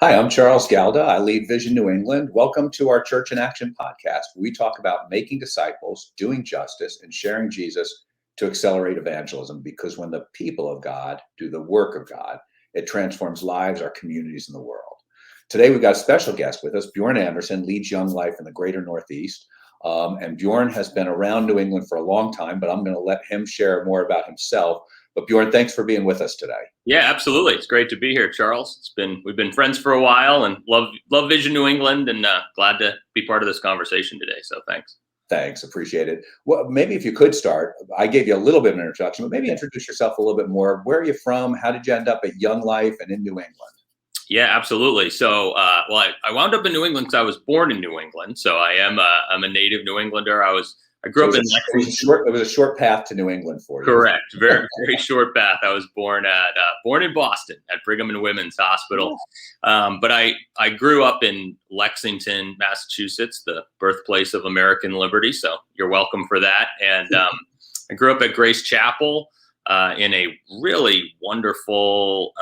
Hi, I'm Charles Galda. I lead Vision New England. Welcome to our Church in Action podcast. We talk about making disciples, doing justice, and sharing Jesus to accelerate evangelism. Because when the people of God do the work of God, it transforms lives, our communities, and the world. Today, we've got a special guest with us. Bjorn Anderson leads Young Life in the greater Northeast. And Bjorn has been around New England for a long time, but I'm going to let him share more about himself. But Bjorn, thanks for being with us today. Yeah, absolutely. It's great to be here, Charles. We've been friends for a while and love Vision New England, and glad to be part of this conversation today. So thanks. Thanks, appreciate it. Well, maybe if you could start, I gave you a little bit of an introduction, but maybe introduce yourself a little bit more. Where are you from? How did you end up at Young Life and in New England? Yeah, absolutely. So, I wound up in New England because I was born in New England. So I'm a native New Englander. I grew up in Lexington. It was a short path to New England for you. Correct. Very, very short path. I was born in Boston at Brigham and Women's Hospital. But I grew up in Lexington, Massachusetts, the birthplace of American liberty. So you're welcome for that. And I grew up at Grace Chapel in a really wonderful,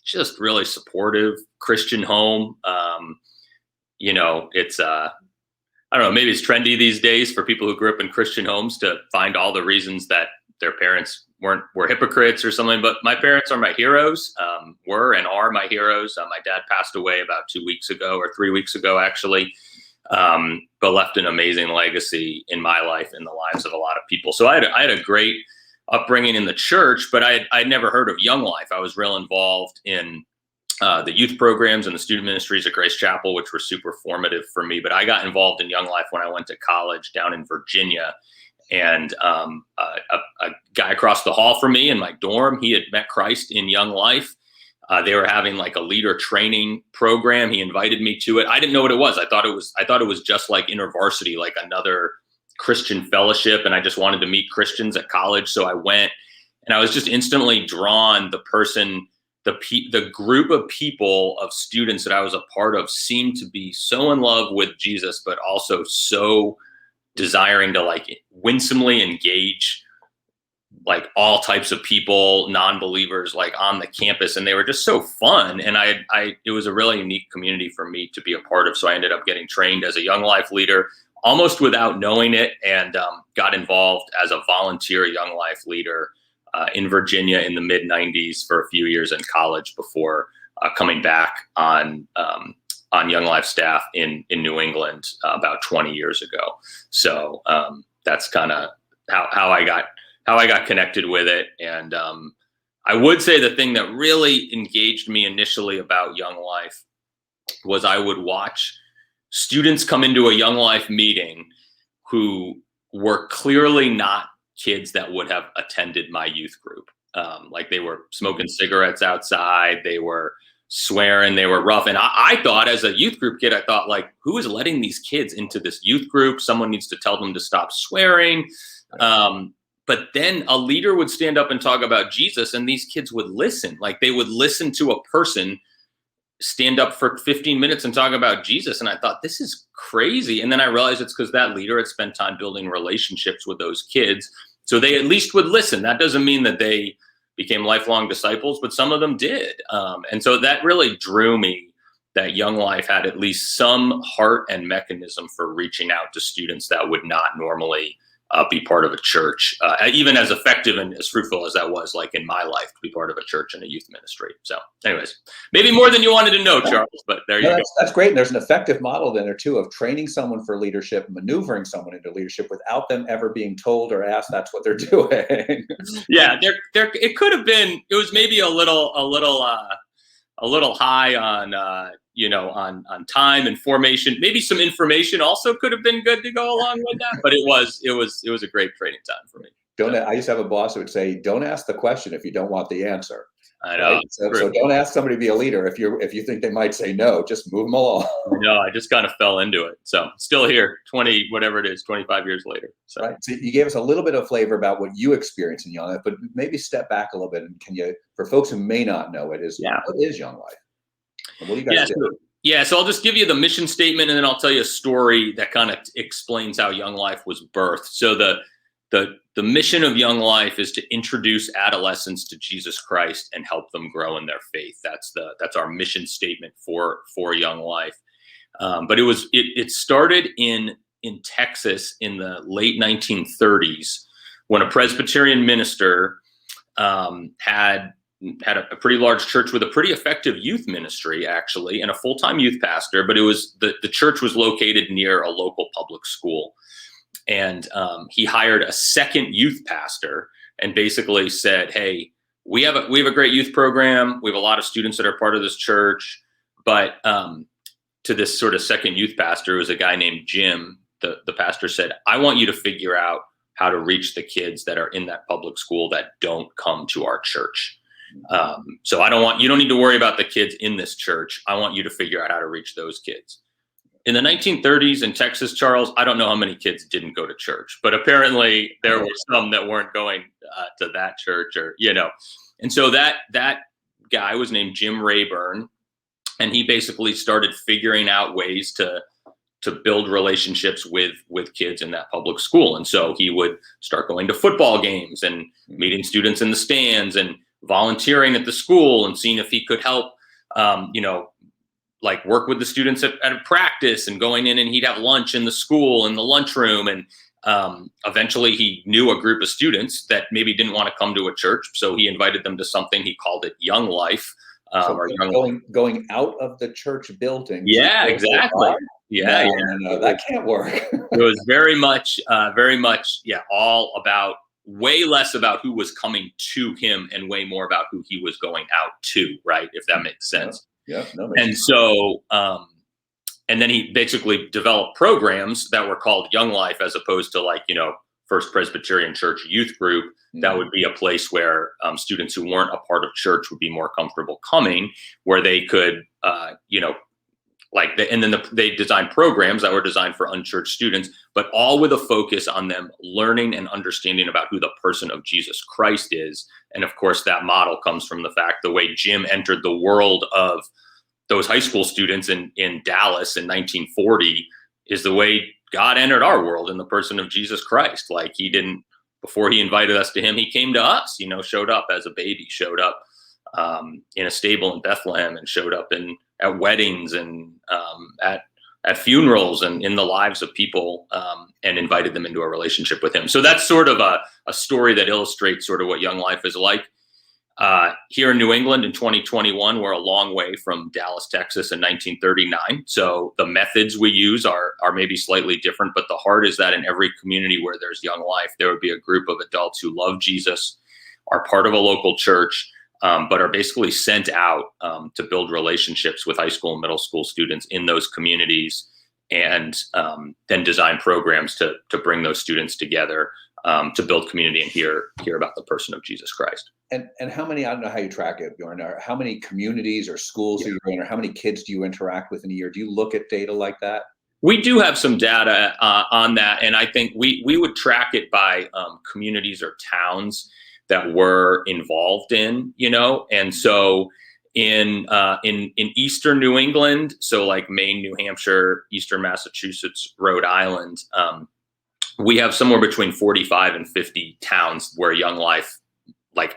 just really supportive Christian home. It's I don't know, maybe it's trendy these days for people who grew up in Christian homes to find all the reasons that their parents were hypocrites or something. But my parents are my heroes, were and are my heroes. My dad passed away about 2 weeks ago or 3 weeks ago, actually, but left an amazing legacy in my life and the lives of a lot of people. So I had a great upbringing in the church, but I'd never heard of Young Life. I was real involved in the youth programs and the student ministries at Grace Chapel, which were super formative for me. But I got involved in Young Life when I went to college down in Virginia. And a guy across the hall from me in my dorm, he had met Christ in Young Life. They were having like a leader training program. He invited me to it. I didn't know what it was. I thought it was just like InterVarsity, like another Christian fellowship. And I just wanted to meet Christians at college. So I went, and I was just instantly drawn. The group of people, of students that I was a part of, seemed to be so in love with Jesus, but also so desiring to like winsomely engage like all types of people, non-believers, like on the campus. And they were just so fun. And it was a really unique community for me to be a part of. So I ended up getting trained as a Young Life leader almost without knowing it, and got involved as a volunteer Young Life leader in Virginia in the mid-90s for a few years in college before coming back on Young Life staff in New England about 20 years ago. So that's kind of how I got connected with it. And I would say the thing that really engaged me initially about Young Life was I would watch students come into a Young Life meeting who were clearly not kids that would have attended my youth group. Like they were smoking cigarettes outside, they were swearing, they were rough. And I thought, as a youth group kid, I thought, like, who is letting these kids into this youth group? Someone needs to tell them to stop swearing. But then a leader would stand up and talk about Jesus, and these kids would listen. Like they would listen to a person stand up for 15 minutes and talk about Jesus. And I thought, this is crazy. And then I realized it's because that leader had spent time building relationships with those kids. So they at least would listen. That doesn't mean that they became lifelong disciples, but some of them did. And so that really drew me, that Young Life had at least some heart and mechanism for reaching out to students that would not normally be part of a church, even as effective and as fruitful as that was, like in my life, to be part of a church and a youth ministry. So anyways, maybe more than you wanted to know, Charles, but there you go. That's great. And there's an effective model then there too of training someone for leadership, maneuvering someone into leadership without them ever being told or asked that's what they're doing. Yeah, it could have been, it was maybe a little high on, on time and formation. Maybe some information also could have been good to go along with that, but it was a great training time for me. I used to have a boss who would say, don't ask the question if you don't want the answer. I know. Right? So don't ask somebody to be a leader if you think they might say no. Just move them along. No, I just kind of fell into it. So still here, 25 years later. So. Right. So you gave us a little bit of flavor about what you experienced in Young Life, but maybe step back a little bit, and can you, for folks who may not know it, what is Young Life? And what do you guys do? Yeah, so I'll just give you the mission statement, and then I'll tell you a story that kind of explains how Young Life was birthed. So the mission of Young Life is to introduce adolescents to Jesus Christ and help them grow in their faith. That's our mission statement for Young Life. But it started in Texas in the late 1930s when a Presbyterian minister had a pretty large church with a pretty effective youth ministry, actually, and a full-time youth pastor. But it was the church was located near a local public school. And he hired a second youth pastor and basically said, "Hey, we have a great youth program. We have a lot of students that are part of this church." But to this sort of second youth pastor, who was a guy named Jim, the pastor said, "I want you to figure out how to reach the kids that are in that public school that don't come to our church. So you don't need to worry about the kids in this church. I want you to figure out how to reach those kids." In the 1930s in Texas, Charles, I don't know how many kids didn't go to church, but apparently there were some that weren't going to that church, And so that guy was named Jim Rayburn, and he basically started figuring out ways to build relationships with kids in that public school. And so he would start going to football games and meeting students in the stands and volunteering at the school and seeing if he could help, like work with the students at a practice and going in, and he'd have lunch in the school in the lunchroom. And eventually he knew a group of students that maybe didn't want to come to a church. So he invited them to something. He called it Young Life. Going out of the church building. Yeah, exactly. Yeah. That can't work. It was very much, all about, way less about who was coming to him and way more about who he was going out to, right? If that makes sense. Yeah. And so, and then he basically developed programs that were called Young Life, as opposed to First Presbyterian Church Youth Group. Mm-hmm. That would be a place where students who weren't a part of church would be more comfortable coming, where they could, they designed programs that were designed for unchurched students, but all with a focus on them learning and understanding about who the person of Jesus Christ is. And of course, that model comes from the fact the way Jim entered the world of those high school students in Dallas in 1940 is the way God entered our world in the person of Jesus Christ. Like before he invited us to him, he came to us, showed up as a baby, showed up in a stable in Bethlehem, and showed up at weddings and at funerals and in the lives of people, and invited them into a relationship with him. So that's sort of a story that illustrates sort of what Young Life is like. Here in New England in 2021, we're a long way from Dallas, Texas in 1939. So the methods we use are maybe slightly different, but the heart is that in every community where there's Young Life, there would be a group of adults who love Jesus, are part of a local church, but are basically sent out to build relationships with high school and middle school students in those communities, and then design programs to bring those students together to build community and hear about the person of Jesus Christ. And how many, I don't know how you track it, Bjorn, or how many communities or schools are you in, or how many kids do you interact with in a year? Do you look at data like that? We do have some data on that, and I think we would track it by communities or towns that we're involved in, and so in Eastern New England, so like Maine, New Hampshire, Eastern Massachusetts, Rhode Island, we have somewhere between 45 and 50 towns where Young Life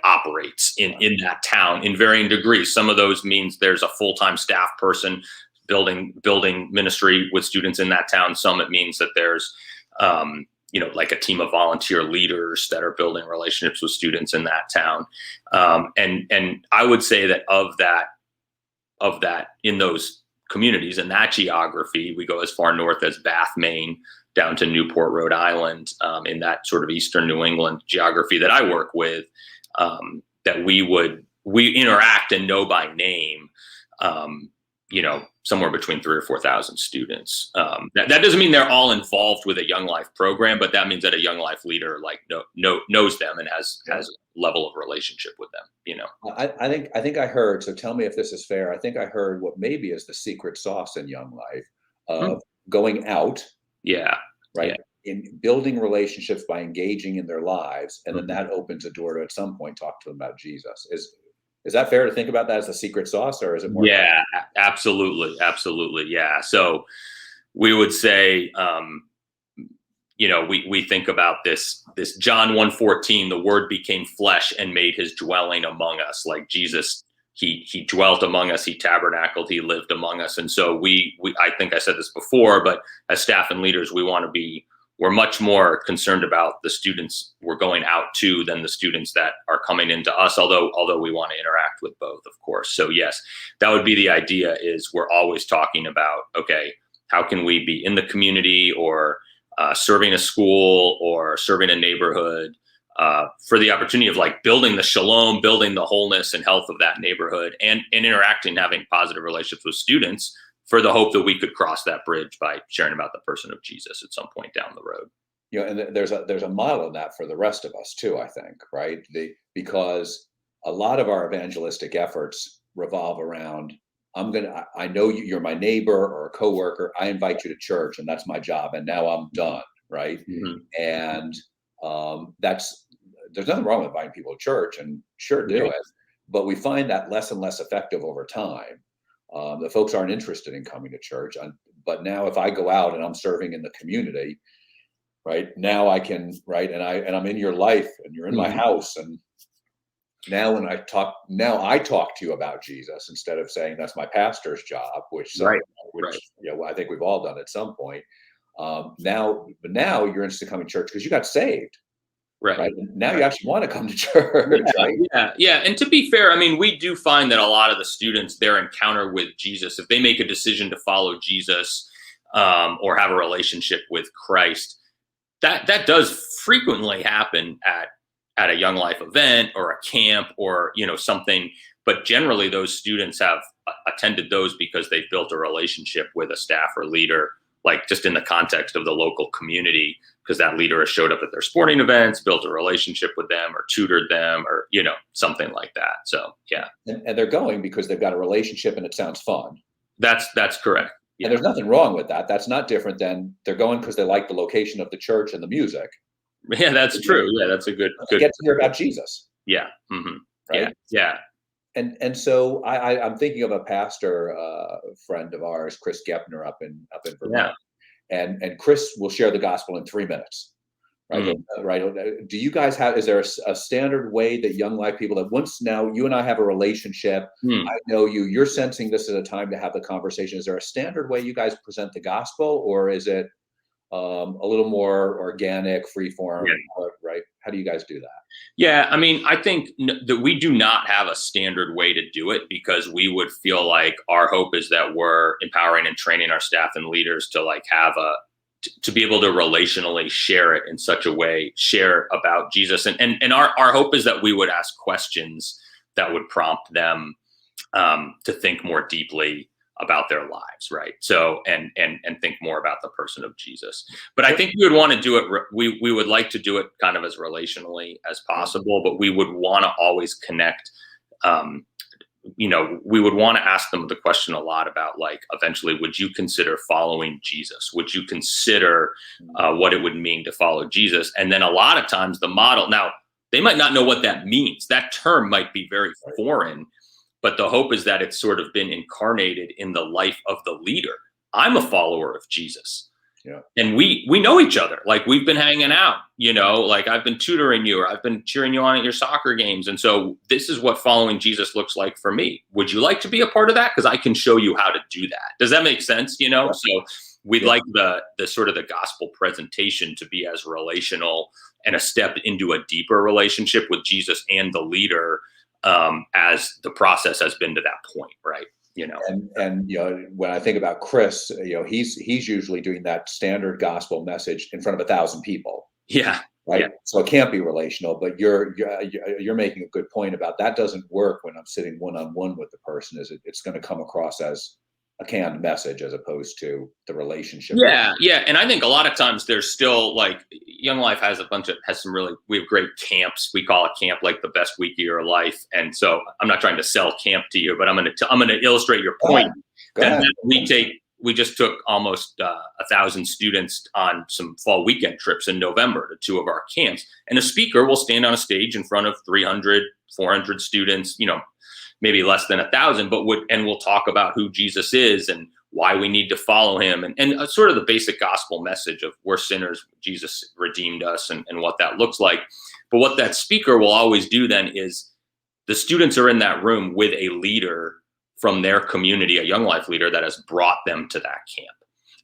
operates in that town in varying degrees. Some of those means there's a full-time staff person building ministry with students in that town. Some it means that there's a team of volunteer leaders that are building relationships with students in that town. And I would say that of that in those communities and that geography, we go as far north as Bath, Maine, down to Newport, Rhode Island, in that sort of Eastern New England geography that I work with, that we interact and know by name, somewhere between 3,000 or 4,000 students. That doesn't mean they're all involved with a Young Life program, but that means that a Young Life leader knows them and has a level of relationship with them. I think I heard. So tell me if this is fair. I think I heard what maybe is the secret sauce in Young Life of going out. Yeah. Right. Yeah. In building relationships by engaging in their lives, and then that opens a door to at some point talk to them about Jesus. Is that fair to think about that as the secret sauce, or is it more? Yeah, absolutely. Yeah. So we would say, we think about this John 1:14, the word became flesh and made his dwelling among us. Like Jesus, he dwelt among us, he tabernacled, he lived among us. And so I think I said this before, but as staff and leaders, we're much more concerned about the students we're going out to than the students that are coming into us, although we want to interact with both, of course. So yes, that would be the idea, is we're always talking about, okay, how can we be in the community or serving a school or serving a neighborhood for the opportunity of like building the shalom, building the wholeness and health of that neighborhood, and interacting, having positive relationships with students, for the hope that we could cross that bridge by sharing about the person of Jesus at some point down the road. And there's a model in that for the rest of us too, I think, right? Because a lot of our evangelistic efforts revolve around, I know you're my neighbor or a coworker, I invite you to church and that's my job, and now I'm done, right? Mm-hmm. And there's nothing wrong with inviting people to church, and sure do it, but we find that less and less effective over time. The folks aren't interested in coming to church. But now if I go out and I'm serving in the community, right, now I can, right, and I'm in your life and you're in my house, and now I talk to you about Jesus instead of saying that's my pastor's job, which I think we've all done at some point. Now you're interested in coming to church because you got saved. Right. Now you actually want to come to church, right? Yeah. And to be fair, I mean, we do find that a lot of the students, their encounter with Jesus, if they make a decision to follow Jesus or have a relationship with Christ, that does frequently happen at a Young Life event or a camp or, something. But generally, those students have attended those because they've built a relationship with a staff or leader, like just in the context of the local community, because that leader has showed up at their sporting events, built a relationship with them or tutored them or, something like that. So, yeah. And they're going because they've got a relationship and it sounds fun. That's correct. Yeah. And there's nothing wrong with that. That's not different than they're going because they like the location of the church and the music. Yeah, that's true. Yeah, that's a good. Get to hear about Jesus. Yeah. Mm-hmm. Right? Yeah. And so I'm thinking of a pastor friend of ours, Chris Gepner, up in Vermont. Yeah. And Chris will share the gospel in 3 minutes, right? Mm-hmm. Right. Do you guys is there a standard way that Young Life people, that once now you and I have a relationship, I know you're sensing this is a time to have the conversation. Is there a standard way you guys present the gospel, or is it a little more organic, free form, right? How do you guys do that? Yeah, I mean, I think that we do not have a standard way to do it, because we would feel like our hope is that we're empowering and training our staff and leaders to like have to be able to relationally share it in such a way, share about Jesus. And our hope is that we would ask questions that would prompt them to think more deeply about their lives, right? So and think more about the person of Jesus. But I think we would want to do it. We would like to do it kind of as relationally as possible, but we would want to always connect. We would want to ask them the question a lot about, like, eventually, would you consider following Jesus? Would you consider what it would mean to follow Jesus? And then a lot of times the model, now they might not know what that means. That term might be very foreign. But the hope is that it's sort of been incarnated in the life of the leader. I'm a follower of Jesus. Yeah. And we know each other. Like, we've been hanging out, like I've been tutoring you, or I've been cheering you on at your soccer games. And so this is what following Jesus looks like for me. Would you like to be a part of that? Because I can show you how to do that. Does that make sense? So we'd like the sort of the gospel presentation to be as relational and a step into a deeper relationship with Jesus and the leader, as the process has been to that point, right? And when I think about Chris, he's usually doing that standard gospel message in front of 1,000 people. Yeah. Right. Yeah. So it can't be relational, but you're making a good point about that. Doesn't work when I'm sitting one-on-one with the person. It's going to come across as a canned message as opposed to the relationship. Yeah. And I think a lot of times there's still, like, Young Life has we have great camps. We call a camp like the best week of your life. And so I'm not trying to sell camp to you, but I'm going to illustrate your point. We just took almost 1,000 students on some fall weekend trips in November to 2 of our camps. And a speaker will stand on a stage in front of 300, 400 students, maybe less than 1,000, but we'll talk about who Jesus is and why we need to follow him, and sort of the basic gospel message of we're sinners, Jesus redeemed us, and what that looks like. But what that speaker will always do then is the students are in that room with a leader from their community, a Young Life leader that has brought them to that camp.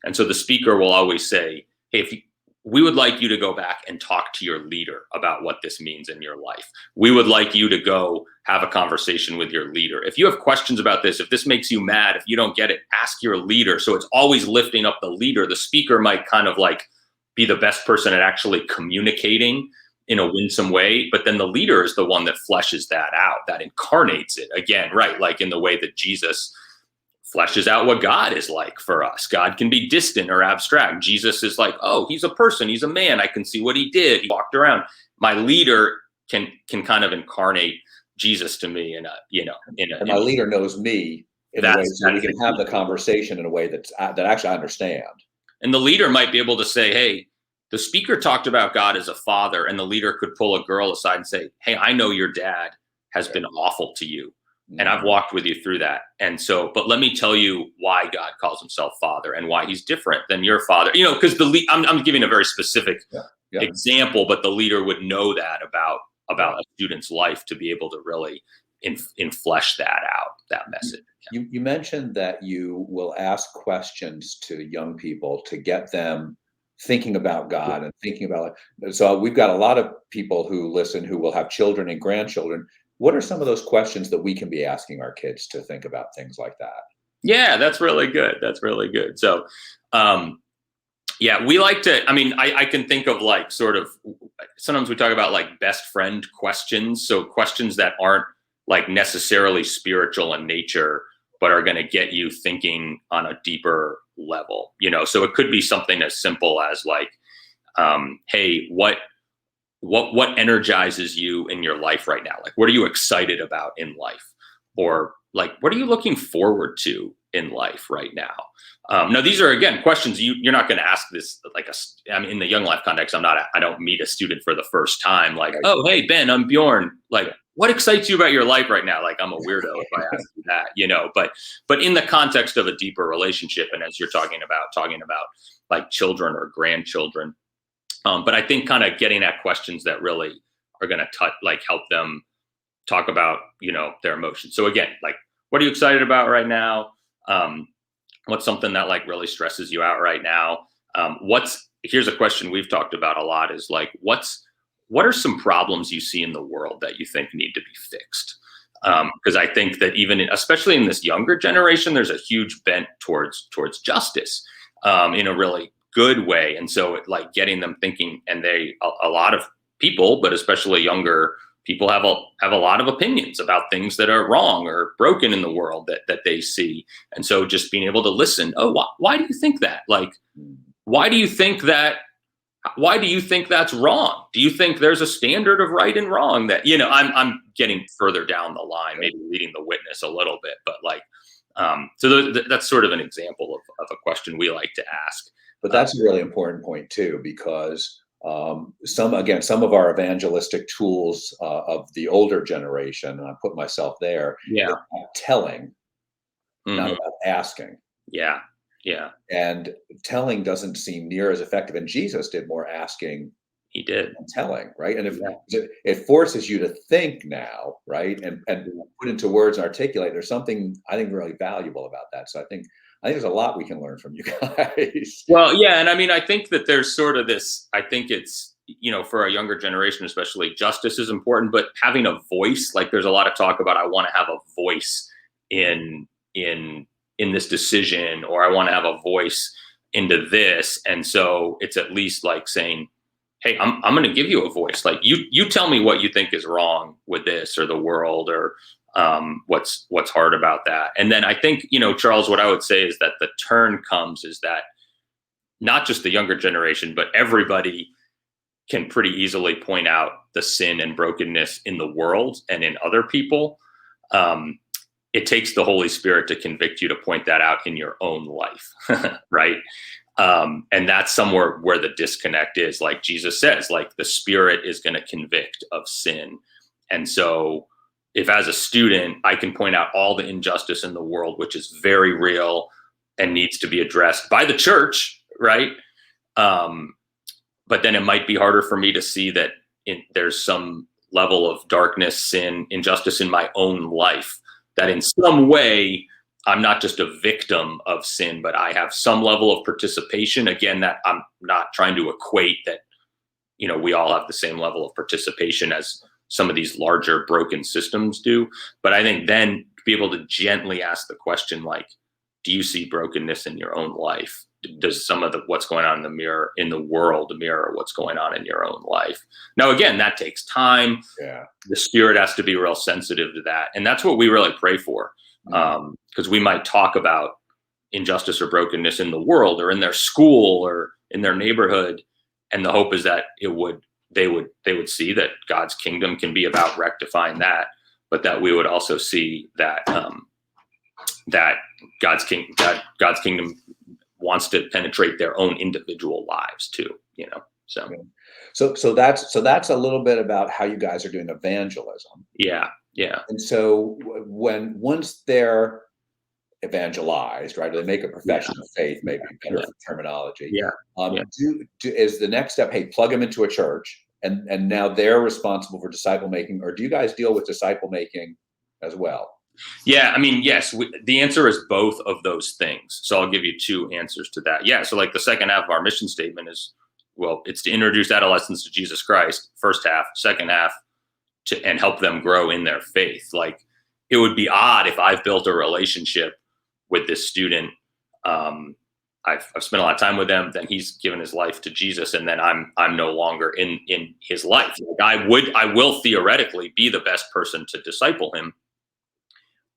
And so the speaker will always say, hey, we would like you to go back and talk to your leader about what this means in your life. We would like you to go have a conversation with your leader. If you have questions about this, if this makes you mad, if you don't get it, ask your leader. So it's always lifting up the leader. The speaker might kind of like be the best person at actually communicating in a winsome way, but then the leader is the one that fleshes that out, that incarnates it again, right? Like in the way that Jesus fleshes out what God is like for us. God can be distant or abstract. Jesus is like, oh, he's a person, he's a man. I can see what he did. He walked around. My leader can kind of incarnate Jesus to me and my leader knows me in a way so we can have the conversation in a way that actually I understand. And the leader might be able to say, hey, the speaker talked about God as a father, and the leader could pull a girl aside and say, hey, I know your dad has been awful to you. And I've walked with you through that. And so, but let me tell you why God calls himself father and why he's different than your father. Because I'm giving a very specific example, but the leader would know that about a student's life to be able to really flesh that out, that message. You mentioned that you will ask questions to young people to get them thinking about God and thinking about it. So we've got a lot of people who listen who will have children and grandchildren. What are some of those questions that we can be asking our kids to think about things like that? Yeah, that's really good. That's really good. So, we like to, I can think of like sort of, sometimes we talk about like best friend questions. So questions that aren't like necessarily spiritual in nature, but are going to get you thinking on a deeper level, so it could be something as simple as like, hey, what energizes you in your life right now? Like, what are you excited about in life? Or like, what are you looking forward to in life right now? Now, these are, again, questions you're not going to ask this like in the Young Life context. I don't meet a student for the first time. Like, oh, hey, Ben, I'm Bjorn. Like, what excites you about your life right now? Like, I'm a weirdo if I ask you that, but in the context of a deeper relationship. And as you're talking about like children or grandchildren, but I think kind of getting at questions that really are going to help them talk about, their emotions. So again, like, what are you excited about right now? What's something that like really stresses you out right now? Here's a question we've talked about a lot is like, what are some problems you see in the world that you think need to be fixed? Because I think that especially in this younger generation, there's a huge bent towards justice in a really good way. And so like getting them thinking, and a lot of people, but especially younger people have a lot of opinions about things that are wrong or broken in the world that they see. And so just being able to listen, why do you think that? Like, why do you think that's wrong? Do you think there's a standard of right and wrong that, I'm getting further down the line, maybe leading the witness a little bit, but like, so that's sort of an example of a question we like to ask. But that's a really important point too, because some of our evangelistic tools of the older generation, and I put myself there, telling, not about asking. Yeah. And telling doesn't seem near as effective. And Jesus did more asking. He did. And telling, right? And it forces you to think now, right? And put into words and articulate. There's something I think really valuable about that. So I think there's a lot we can learn from you guys. Well, yeah. And I think that there's sort of this, I think it's, for a younger generation, especially, justice is important, but having a voice, like there's a lot of talk about, I want to have a voice in this decision, or I want to have a voice into this. And so it's at least like saying, hey, I'm going to give you a voice. Like you tell me what you think is wrong with this or the world, or what's hard about that. And then I think, Charles, what I would say is that the turn comes is that not just the younger generation, but everybody can pretty easily point out the sin and brokenness in the world and in other people. It takes the Holy Spirit to convict you to point that out in your own life, right? And that's somewhere where the disconnect is. Like Jesus says, like the Spirit is going to convict of sin. And so if as a student, I can point out all the injustice in the world, which is very real, and needs to be addressed by the church, right? But then it might be harder for me to see that there's some level of darkness, sin, injustice in my own life, that in some way I'm not just a victim of sin, but I have some level of participation. Again, that I'm not trying to equate that, we all have the same level of participation as some of these larger broken systems do. But I think then to be able to gently ask the question, like, do you see brokenness in your own life? Does some of what's going on in the world mirror what's going on in your own life? Now, again, that takes time. Yeah. The Spirit has to be real sensitive to that. And that's what we really pray for. Because we might talk about injustice or brokenness in the world or in their school or in their neighborhood. And the hope is that they would see that God's kingdom can be about rectifying that, but that we would also see that that God's kingdom wants to penetrate their own individual lives too. So that's a little bit about how you guys are doing evangelism. Yeah. And so once they're evangelized, right? Or they make a profession of faith, maybe better terminology. Yeah. Is the next step, hey, plug them into a church, and now they're responsible for disciple making, or do you guys deal with disciple making as well? Yeah, I mean, yes, the answer is both of those things. So I'll give you two answers to that. Yeah, so like the second half of our mission statement is, well, it's to introduce adolescents to Jesus Christ, first half. Second half, and help them grow in their faith. Like, it would be odd if I've built a relationship with this student. I've spent a lot of time with them, then he's given his life to Jesus, and then I'm no longer in his life. Like, I will theoretically be the best person to disciple him,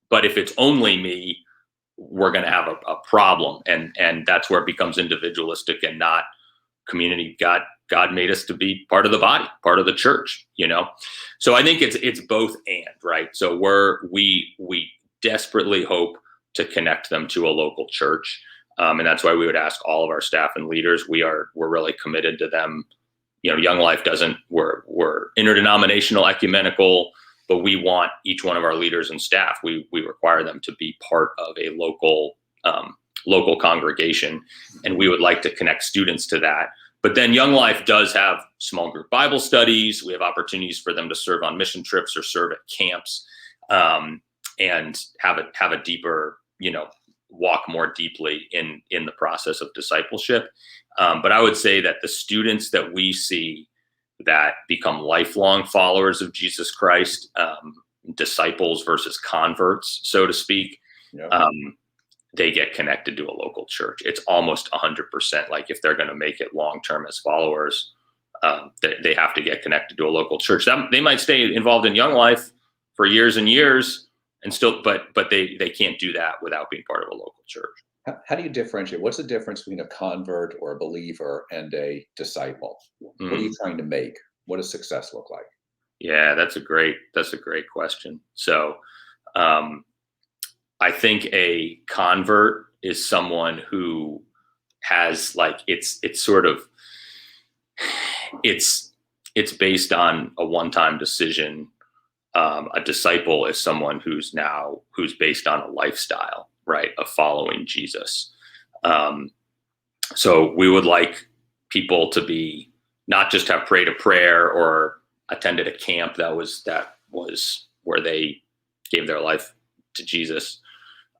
but if it's only me, we're going to have a problem, and that's where it becomes individualistic and not community. God made us to be part of the body, part of the church, So I think it's both and, right? So we desperately hope to connect them to a local church. And that's why we would ask all of our staff and leaders. We're really committed to them. Young Life we're interdenominational, ecumenical, but we want each one of our leaders and staff, we require them to be part of a local congregation. And we would like to connect students to that. But then Young Life does have small group Bible studies. We have opportunities for them to serve on mission trips or serve at camps, and have a deeper, walk more deeply in the process of discipleship. But I would say that the students that we see that become lifelong followers of Jesus Christ, disciples versus converts, so to speak, they get connected to a local church. It's almost 100%. Like, if they're going to make it long-term as followers, they have to get connected to a local church. They might stay involved in Young Life for years and years and still, but they can't do that without being part of a local church. How do you differentiate? What's the difference between a convert or a believer and a disciple? What are you trying to make? What does success look like? Yeah, that's a great question. So, I think a convert is someone who has, like, it's based on a one-time decision. A disciple is someone who's based on a lifestyle, right, of following Jesus. So we would like people to be not just have prayed a prayer or attended a camp that was where they gave their life to Jesus.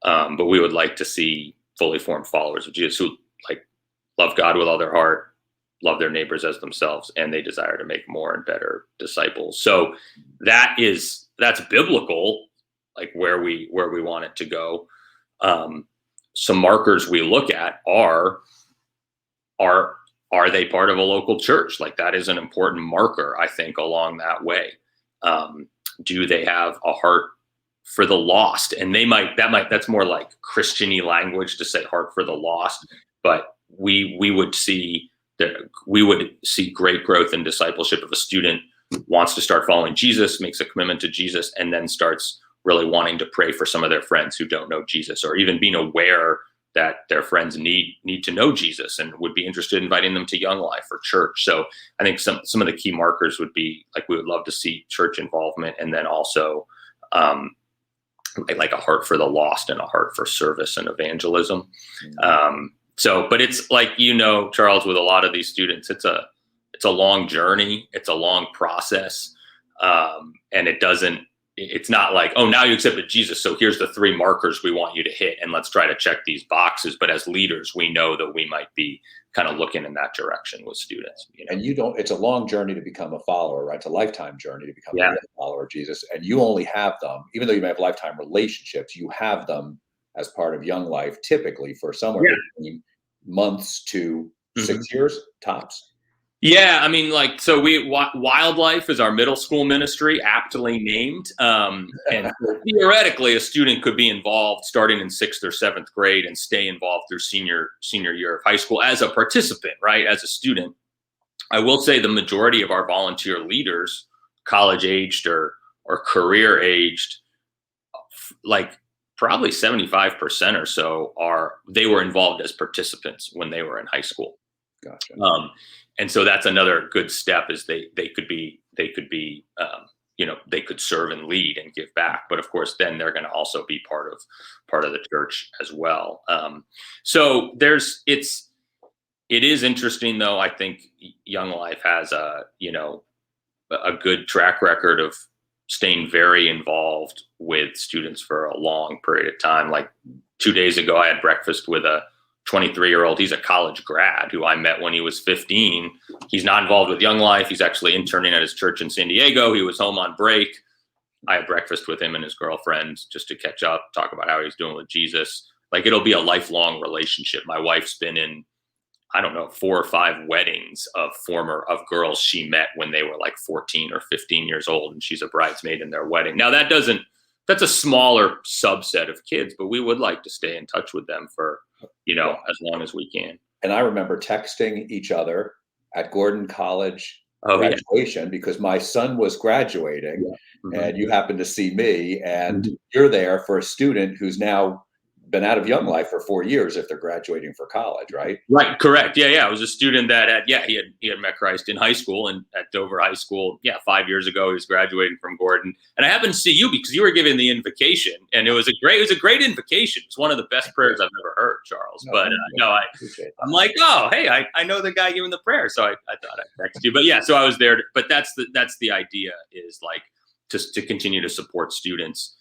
But we would like to see fully formed followers of Jesus who, like, love God with all their heart, love their neighbors as themselves, and they desire to make more and better disciples. So that's biblical, like where we want it to go. Some markers we look at are they part of a local church? Like, that is an important marker, I think, along that way. Do they have a heart for the lost? And that's more like Christian-y language to say heart for the lost, but we would see great growth in discipleship if a student wants to start following Jesus, makes a commitment to Jesus, and then starts really wanting to pray for some of their friends who don't know Jesus, or even being aware that their friends need to know Jesus and would be interested in inviting them to Young Life or church. So I think some of the key markers would be, like, we would love to see church involvement, and then also like a heart for the lost and a heart for service and evangelism. Mm-hmm. But it's like, Charles, with a lot of these students, it's a long journey. It's a long process. And it's not like, oh, now you accepted Jesus, so here's the 3 markers we want you to hit, and let's try to check these boxes. But as leaders, we know that we might be kind of looking in that direction with students. And it's a long journey to become a follower, right? It's a lifetime journey to become Yeah. a follower of Jesus. And you only have them, even though you may have lifetime relationships, you have them as part of young life, typically for somewhere between months to 6 years tops. Yeah, I mean, so Wildlife is our middle school ministry, aptly named. And theoretically, a student could be involved starting in 6th or 7th grade and stay involved through senior year of high school as a participant, right? As a student. I will say the majority of our volunteer leaders, college aged or career aged, like probably 75% or so they were involved as participants when they were in high school. Gotcha. And so that's another good step, is they could serve and lead and give back. But of course, then they're going to also be part of the church as well. So it is interesting, though. I think Young Life has a good track record of staying very involved with students for a long period of time. Like 2 days ago, I had breakfast with a 23-year-old. He's a college grad who I met when he was 15. He's not involved with Young Life. He's actually interning at his church in San Diego. He was home on break. I had breakfast with him and his girlfriend just to catch up, talk about how he's doing with Jesus. Like, it'll be a lifelong relationship. My wife's been in, I don't know, 4 or 5 weddings of girls she met when they were like 14 or 15 years old, and she's a bridesmaid in their wedding. Now that's a smaller subset of kids, but we would like to stay in touch with them for, as long as we can. And I remember texting each other at Gordon College graduation, because my son was graduating, and you happened to see me, and you're there for a student who's now been out of Young Life for 4 years if they're graduating for college, right? Right, correct. Yeah. I was a student that he had met Christ in high school, and at Dover High School, 5 years ago, he was graduating from Gordon. And I happened to see you because you were giving the invocation, and it was a great invocation. It's one of the best prayers I've ever heard, Charles. I'm like, oh, hey, I know the guy giving the prayer, so I thought I'd text you. But yeah, so I was there. But that's the idea, is like to continue to support students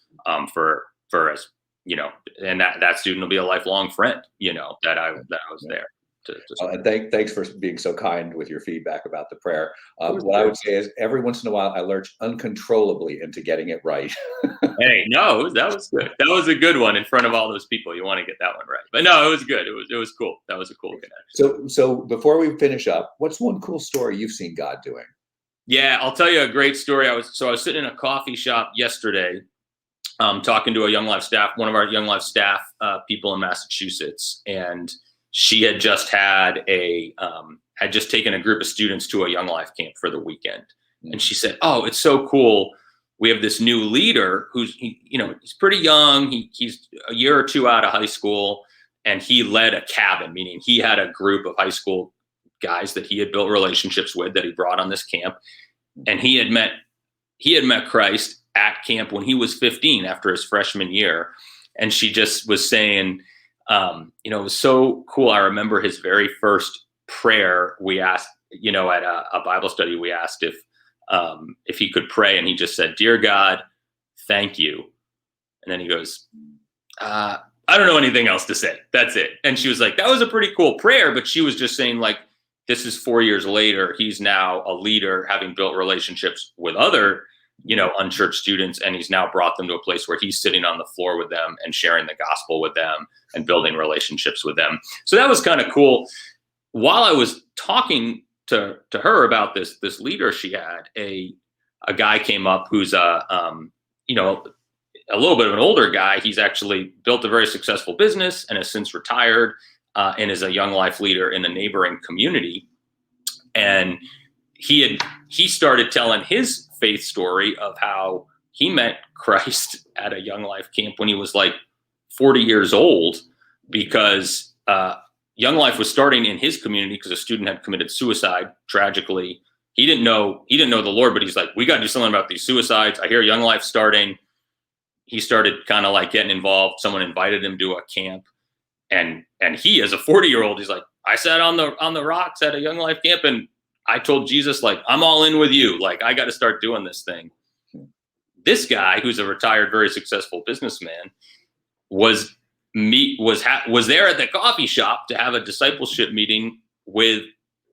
for us. And that student will be a lifelong friend, that I was there to and thanks for being so kind with your feedback about the prayer. What I would say is, every once in a while, I lurch uncontrollably into getting it right. Hey, no, that was good. That was a good one in front of all those people. You want to get that one right. But no, it was good. It was cool. That was a cool connection. So before we finish up, what's one cool story you've seen God doing? Yeah, I'll tell you a great story. I was sitting in a coffee shop yesterday, talking to one of our Young Life staff people in Massachusetts, and she had just had taken a group of students to a Young Life camp for the weekend. And she said, "Oh, it's so cool. We have this new leader who's he's pretty young. He's a year or 2 out of high school, and he led a cabin, meaning he had a group of high school guys that he had built relationships with that he brought on this camp, and he had met Christ at camp when he was 15 after his freshman year." And she just was saying, it was so cool. I remember his very first prayer. We asked, at a Bible study, we asked if he could pray, and he just said, "Dear God, thank you." And then he goes, "I don't know anything else to say. That's it." And she was like, "That was a pretty cool prayer." But she was just saying, like, this is 4 years later. He's now a leader, having built relationships with other unchurched students, and he's now brought them to a place where he's sitting on the floor with them and sharing the gospel with them and building relationships with them. So that was kind of cool. While I was talking to her about this leader she had, a guy came up who's a little bit of an older guy. He's actually built a very successful business and has since retired, and is a Young Life leader in a neighboring community. And he started telling his faith story of how he met Christ at a Young Life camp when he was like 40 years old, because Young Life was starting in his community because a student had committed suicide. Tragically, he didn't know the Lord, but he's like, "We got to do something about these suicides. I hear Young Life starting. he started kind of like getting involved. Someone invited him to a camp, and he, as a 40-year-old, he's like, I sat on the rocks at a Young Life camp, and I told Jesus, like, I'm all in with you. Like, I got to start doing this thing. This guy, who's a retired, very successful businessman, was there at the coffee shop to have a discipleship meeting with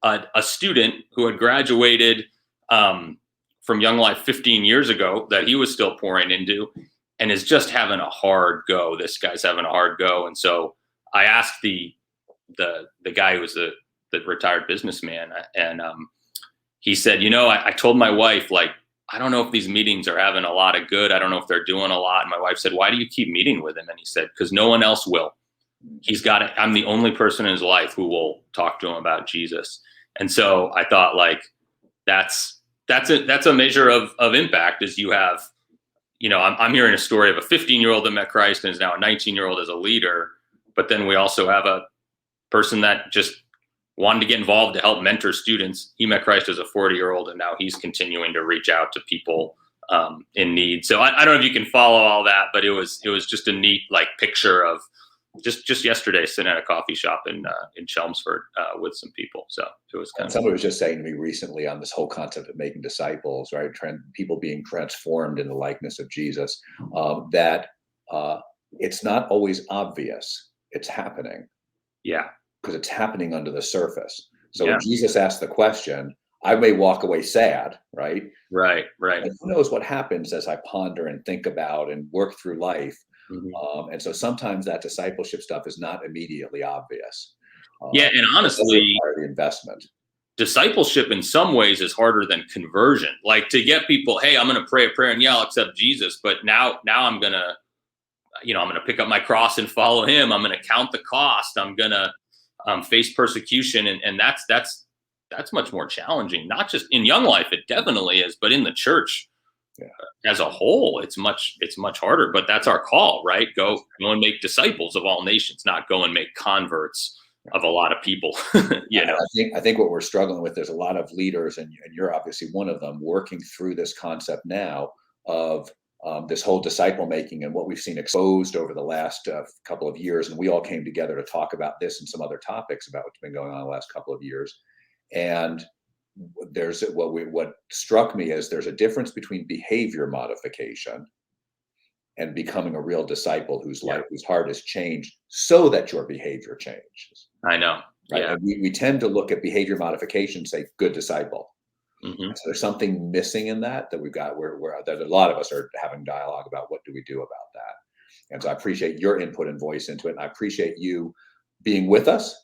a student who had graduated from Young Life 15 years ago that he was still pouring into, and is just having a hard go. This guy's having a hard go. And so I asked the guy who was the retired businessman, and he said, I told my wife, like, I don't know if these meetings are having a lot of good. I don't know if they're doing a lot. And my wife said, why do you keep meeting with him? And he said, because no one else will. He's got it. I'm the only person in his life who will talk to him about Jesus. And so I thought, like, that's a measure of impact, is you have, I'm hearing a story of a 15-year-old that met Christ and is now a 19-year-old as a leader. But then we also have a person that just wanted to get involved to help mentor students. He met Christ as a 40-year-old, and now he's continuing to reach out to people in need. So I don't know if you can follow all that, but it was just a neat, like, picture of just yesterday sitting at a coffee shop in Chelmsford with some people. So it was kind of. Somebody was just saying to me recently on this whole concept of making disciples, right? People being transformed in the likeness of Jesus, that it's not always obvious it's happening. Yeah. Because it's happening under the surface. So when Jesus asked the question, I may walk away sad, right? Right. And who knows what happens as I ponder and think about and work through life. Mm-hmm. And so sometimes that discipleship stuff is not immediately obvious. And honestly, the investment. Discipleship in some ways is harder than conversion. Like, to get people, hey, I'm going to pray a prayer and I'll accept Jesus, but now I'm going to, I'm going to pick up my cross and follow him. I'm going to count the cost. I'm going to face persecution, and that's much more challenging. Not just in Young Life, it definitely is, but in the church as a whole, it's much harder. But that's our call, right? Go and make disciples of all nations, not go and make converts of a lot of people. I think what we're struggling with, there's a lot of leaders, and you're obviously one of them, working through this concept now of this whole disciple making, and what we've seen exposed over the last couple of years. And we all came together to talk about this and some other topics about what's been going on the last couple of years. And there's what struck me is there's a difference between behavior modification and becoming a real disciple whose life, whose heart has changed so that your behavior changes. I know. Right? Yeah. And we tend to look at behavior modification, say good disciple. Mm-hmm. So there's something missing in that we've got where that a lot of us are having dialogue about what do we do about that. And so I appreciate your input and voice into it. And I appreciate you being with us.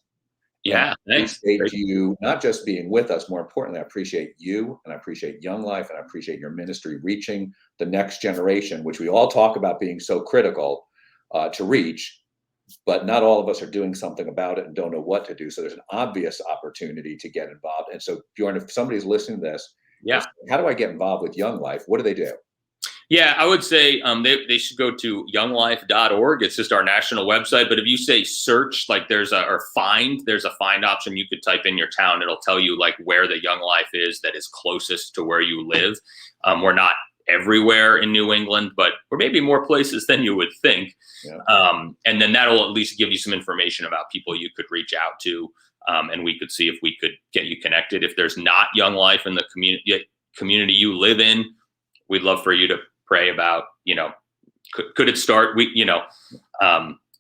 Yeah, thanks. I appreciate you not just being with us, more importantly, I appreciate you, and I appreciate Young Life, and I appreciate your ministry reaching the next generation, which we all talk about being so critical to reach, but not all of us are doing something about it and don't know what to do. So there's an obvious opportunity to get involved. And so, Bjorn, if somebody's listening to this, how do I get involved with Young Life? What do they do? Yeah, I would say they should go to younglife.org. It's just our national website. But if you say search, like there's a find option. You could type in your town. It'll tell you like where the Young Life is that is closest to where you live. We're not everywhere in New England, but we're maybe more places than you would think. Yeah. And then that'll at least give you some information about people you could reach out to. And we could see if we could get you connected. If there's not Young Life in the community you live in, we'd love for you to pray about, could it start?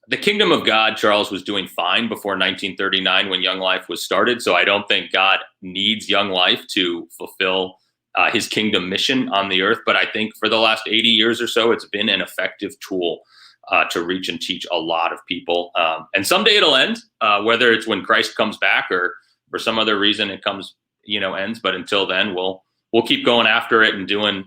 The kingdom of God, Charles, was doing fine before 1939 when Young Life was started. So I don't think God needs Young Life to fulfill his kingdom mission on the earth. But I think for the last 80 years or so, it's been an effective tool to reach and teach a lot of people. And someday it'll end, whether it's when Christ comes back or for some other reason it comes, ends. But until then, we'll keep going after it and doing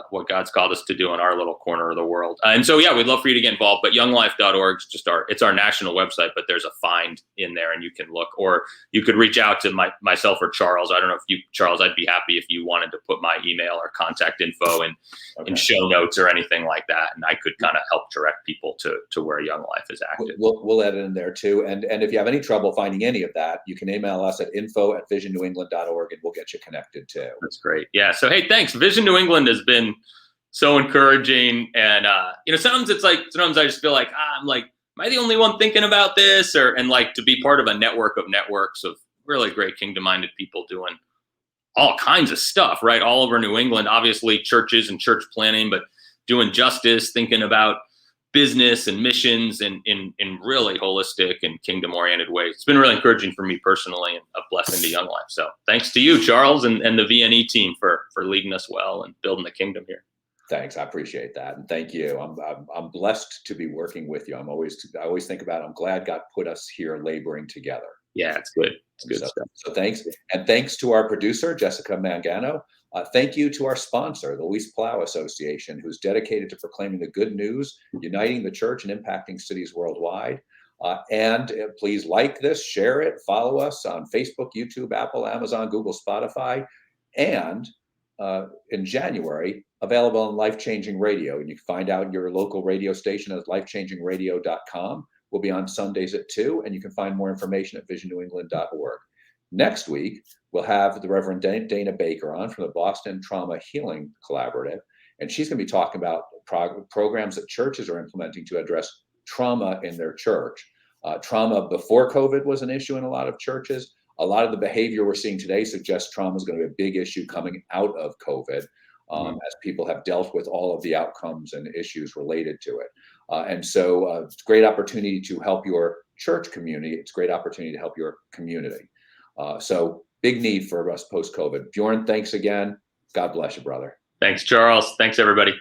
what God's called us to do in our little corner of the world. And so, we'd love for you to get involved, but younglife.org is it's our national website, but there's a find in there and you can look, or you could reach out to myself or Charles. I don't know if Charles, I'd be happy if you wanted to put my email or contact info in show notes or anything like that. And I could kind of help direct people to where Young Life is active. We'll add it in there too. And if you have any trouble finding any of that, you can email us at info@visionnewengland.org and we'll get you connected too. That's great. Yeah. So, hey, thanks. Vision New England has been so encouraging. And sometimes I just feel like I'm like, am I the only one thinking about this? And like to be part of a network of networks of really great kingdom-minded people doing all kinds of stuff, right? All over New England, obviously churches and church planning, but doing justice, thinking about business and missions in really holistic and kingdom-oriented ways. It's been really encouraging for me personally and a blessing to Young Life. So thanks to you, Charles, and the VNE team for leading us well and building the kingdom here. Thanks. I appreciate that. And thank you. I'm blessed to be working with you. I always think about, I'm glad God put us here laboring together. Yeah, it's good. It's good stuff. So thanks. And thanks to our producer, Jessica Mangano. Thank you to our sponsor, the Luis Palau Association, who's dedicated to proclaiming the good news, uniting the church, and impacting cities worldwide. Please like this, share it, follow us on Facebook, YouTube, Apple, Amazon, Google, Spotify, and in January, available on Life Changing Radio. And you can find out your local radio station at lifechangingradio.com. We'll be on Sundays at 2, and you can find more information at visionnewengland.org. Next week, we'll have the Reverend Dana Baker on from the Boston Trauma Healing Collaborative, and she's going to be talking about programs that churches are implementing to address trauma in their church. Trauma before COVID was an issue in a lot of churches. A lot of the behavior we're seeing today suggests trauma is going to be a big issue coming out of COVID, as people have dealt with all of the outcomes and issues related to it. It's a great opportunity to help your church community. It's a great opportunity to help your community. So big need for us post-COVID. Bjorn, thanks again. God bless you, brother. Thanks, Charles. Thanks, everybody.